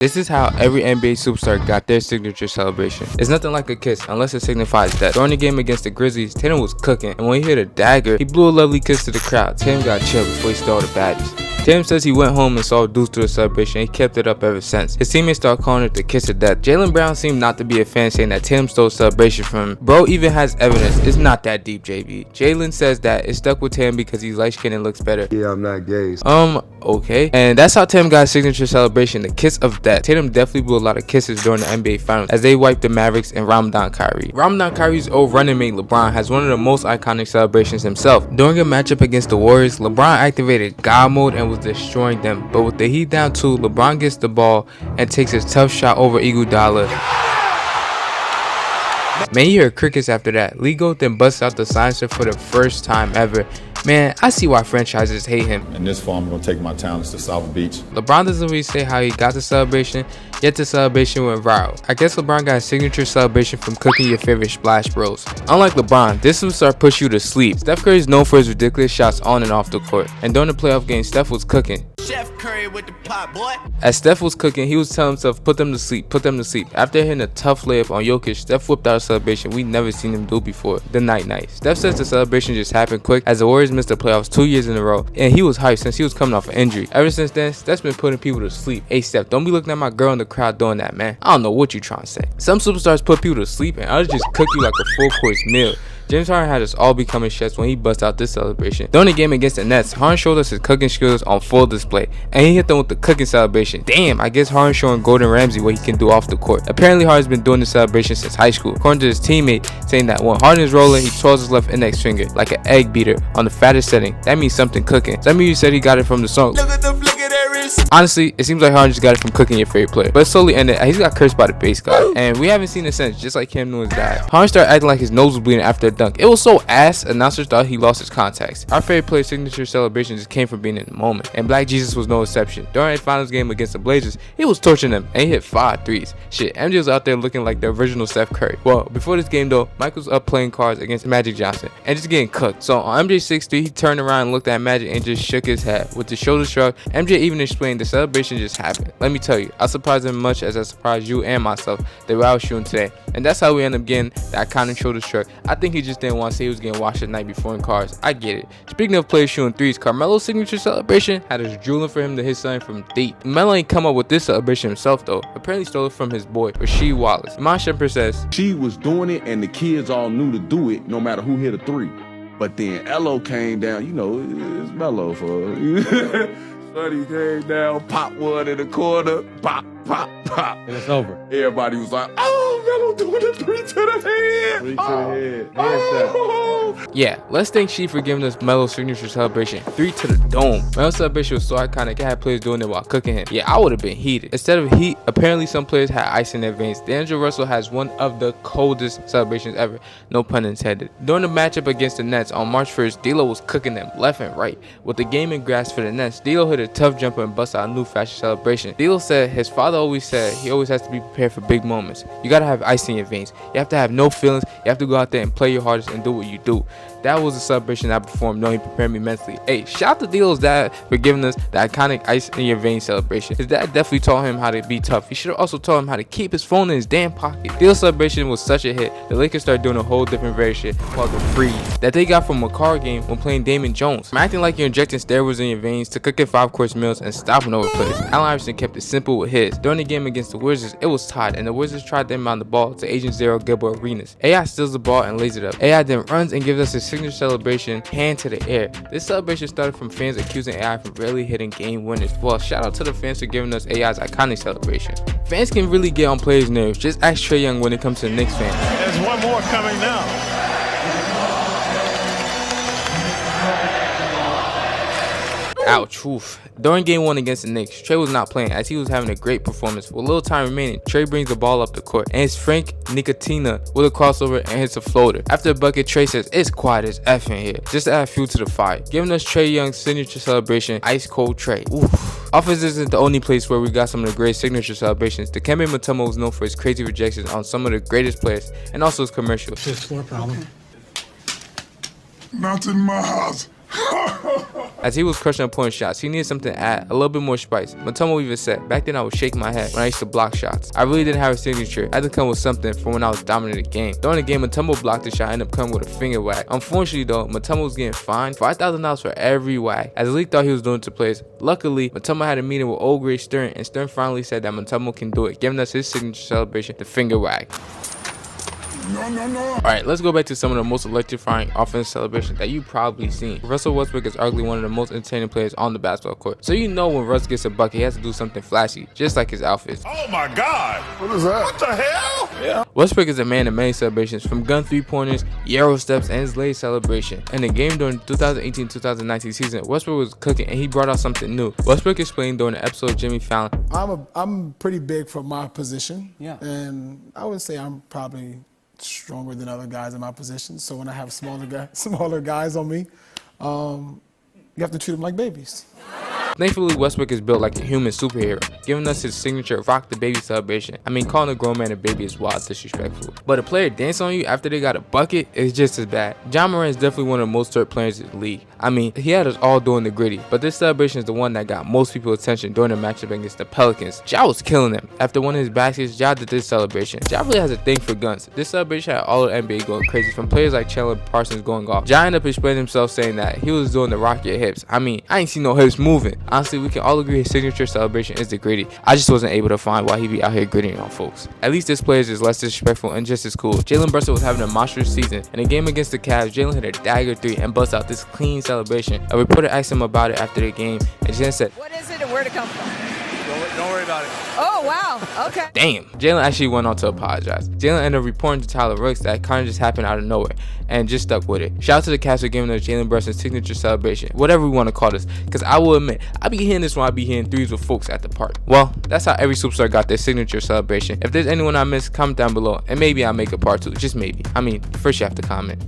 This is how every NBA superstar got their signature celebration. It's nothing like a kiss unless it signifies death. During the game against the Grizzlies, Tatum was cooking, and when he hit a dagger, he blew a lovely kiss to the crowd. Tatum got chilled before he stole the badges. Tatum says he went home and saw dudes do the celebration, and he kept it up ever since. His teammates started calling it the kiss of death. Jaylen Brown seemed not to be a fan, saying that Tatum stole the celebration from him. Bro even has evidence. It's not that deep, JB. Jaylen says that it stuck with Tatum because he's light skinned and looks better. Yeah, I'm not gay. Okay. And that's how Tatum got his signature celebration, the kiss of death. Tatum definitely blew a lot of kisses during the NBA Finals as they wiped the Mavericks and Ramadan Kyrie. Ramadan Kyrie's old running mate LeBron has one of the most iconic celebrations himself. During a matchup against the Warriors, LeBron activated God mode and was destroying them. But with the Heat down 2, LeBron gets the ball and takes his tough shot over Iguodala. Man, you hear crickets after that. Lego then busts out the silencer for the first time ever. Man, I see why franchises hate him. In this form, I'm going to take my talents to South Beach. LeBron doesn't really say how he got the celebration, yet the celebration went viral. I guess LeBron got a signature celebration from cooking your favorite Splash Bros. Unlike LeBron, this superstar push you to sleep. Steph Curry is known for his ridiculous shots on and off the court. And during the playoff game, Steph was cooking. Chef Curry with the pot, boy. As Steph was cooking, he was telling himself, put them to sleep, put them to sleep. After hitting a tough layup on Jokic, Steph whipped out a celebration we never seen him do before, the night-night. Steph says the celebration just happened quick as the Warriors missed the playoffs 2 years in a row, and he was hyped since he was coming off an injury. Ever since then, Steph's been putting people to sleep. Hey Steph, don't be looking at my girl in the crowd doing that, man. I don't know what you trying to say. Some superstars put people to sleep and others just cook you like a full course meal. James Harden had us all becoming chefs when he bust out this celebration. During the game against the Nets, Harden showed us his cooking skills on full display, and he hit them with the cooking celebration. Damn, I guess Harden showing Gordon Ramsay what he can do off the court. Apparently Harden's been doing the celebration since high school, according to his teammate saying that when Harden is rolling, he twirls his left index finger like an egg beater on the fattest setting. That means something cooking. Some of you said he got it from the song. Look at the flick of their wrist. Honestly, it seems like Harden just got it from cooking your favorite player, but it slowly ended. He's got cursed by the base god, and we haven't seen it since, just like Cam Newton's dad. Harden started acting like his nose was bleeding after a dunk. It was so ass, announcers thought he lost his contacts. Our favorite player's signature celebration just came from being in the moment, and Black Jesus was no exception. During a finals game against the Blazers, he was torching them, and he hit 5 threes. Shit, MJ was out there looking like the original Steph Curry. Well, before this game though, Mike was up playing cards against Magic Johnson, and just getting cooked. So on MJ's 6-3, he turned around and looked at Magic and just shook his head. With the shoulder shrug, MJ even explained the celebration just happened. Let me tell you, I surprised him much as I surprised you and myself that I was shooting today. And that's how we end up getting that iconic shoulder shrug. I think he just didn't want to say he was getting washed the night before in cars. I get it. Speaking of players shooting threes, Carmelo's signature celebration had us drooling for him to hit something from deep. Melo ain't come up with this celebration himself though. Apparently stole it from his boy, Rasheed Wallace. Iman Shumpert says, she was doing it and the kids all knew to do it no matter who hit a three. But then Elo came down, you know, it's Melo for Sonny came down, pop one in the corner, pop, pop, pop. And it's over. Everybody was like, oh, Melo doing the 3 to the head. 3 to the head. yeah, let's thank She for giving us Melo's signature celebration, 3 to the dome. Melo's celebration was so iconic, I had players doing it while cooking him. Yeah, I would have been heated. Instead of heat, apparently some players had ice in their veins. D'Angelo Russell has one of the coldest celebrations ever, no pun intended. During the matchup against the Nets on March 1st, D'Lo was cooking them left and right. With the game in grasp for the Nets, D'Lo hit a tough jumper and bust out a new fashion celebration. D'Lo said his father always said he always has to be prepared for big moments. You gotta have ice in your veins. You have to have no feelings. You have to go out there and play your hardest and do what you do. That was a celebration I performed knowing he prepared me mentally. Hey, shout out to D'Lo's dad for giving us the iconic ice in your veins celebration. His dad definitely taught him how to be tough. He should have also taught him how to keep his phone in his damn pocket. D'Lo's celebration was such a hit, the Lakers started doing a whole different variation called the freeze that they got from a car game when playing Damon Jones. From acting like you're injecting steroids in your veins to cooking 5-course meals and stopping over players, Allen Iverson kept it simple with his. During the game against the Wizards, it was tied, and the Wizards tried to inbound the ball to Agent Zero Gilbert Arenas. AI steals the ball and lays it up. AI then runs and gives us his signature celebration, hand to the air. This celebration started from fans accusing AI for rarely hitting game winners. Well, shout out to the fans for giving us AI's iconic celebration. Fans can really get on players' nerves. Just ask Trae Young when it comes to the Knicks fans. There's one more coming now. Ouch, oof. During game 1 against the Knicks, Trae was not playing as he was having a great performance. With little time remaining, Trae brings the ball up the court and it's Frank Ntilikina with a crossover and hits a floater. After a bucket, Trae says, it's quiet as F in here, just to add fuel to the fire, giving us Trae Young's signature celebration, ice cold Trae. Oof. Offense isn't the only place where we got some of the great signature celebrations. The Dikembe Mutombo was known for his crazy rejections on some of the greatest players and also his commercials. Fifth floor problem. Not in my house. As he was crushing opponent shots, he needed something to add, a little bit more spice. Mutombo even said, back then I was shaking my head when I used to block shots. I really didn't have a signature. I had to come with something from when I was dominating the game. During the game, Mutombo blocked the shot and ended up coming with a finger wag. Unfortunately though, Mutombo was getting fined $5,000 for every wag, as the league thought he was doing it to players. Luckily, Mutombo had a meeting with old great Stern, and Stern finally said that Mutombo can do it, giving us his signature celebration, the finger wag. Alright, let's go back to some of the most electrifying offensive celebrations that you probably seen. Russell Westbrook is arguably one of the most entertaining players on the basketball court. So you know when Russ gets a bucket, he has to do something flashy, just like his outfits. Oh my God. What is that? What the hell? Yeah. Westbrook is a man of many celebrations, from gun 3-pointers, Euro steps, and his late celebration. In the game during the 2018-2019 season, Westbrook was cooking and he brought out something new. Westbrook explained during the episode of Jimmy Fallon, I'm pretty big for my position. Yeah. And I would say I'm probably stronger than other guys in my position. So when I have smaller guys on me, you have to treat them like babies. Thankfully, Westbrook is built like a human superhero, giving us his signature rock the baby celebration. I mean, calling a grown man a baby is wild disrespectful. But a player dance on you after they got a bucket is just as bad. Ja Morant is definitely one of the most hurt players in the league. I mean, he had us all doing the gritty, but this celebration is the one that got most people's attention during the matchup against the Pelicans. Ja was killing them. After one of his baskets, Ja did this celebration. Ja really has a thing for guns. This celebration had all of the NBA going crazy, from players like Chandler Parsons going off. Ja ended up explaining himself, saying that he was doing the rocket hips. I mean, I ain't seen no hips moving. Honestly, we can all agree his signature celebration is the gritty. I just wasn't able to find why he be out here gritting on folks. At least this player is less disrespectful and just as cool. Jalen Brunson was having a monstrous season. In a game against the Cavs, Jalen hit a dagger 3 and bust out this clean celebration. A reporter asked him about it after the game, and Jalen said, "What is it and where'd it come from?" Don't worry about it. Oh, wow. Okay. Damn. Jalen actually went on to apologize. Jalen ended up reporting to Tyler Rooks that kind of just happened out of nowhere and just stuck with it. Shout out to the Cavs for giving us Jalen Brunson's signature celebration, whatever we want to call this, because I will admit, I be hearing this when I be hearing threes with folks at the park. Well, that's how every superstar got their signature celebration. If there's anyone I missed, comment down below, and maybe I'll make a part 2, just maybe. I mean, first you have to comment.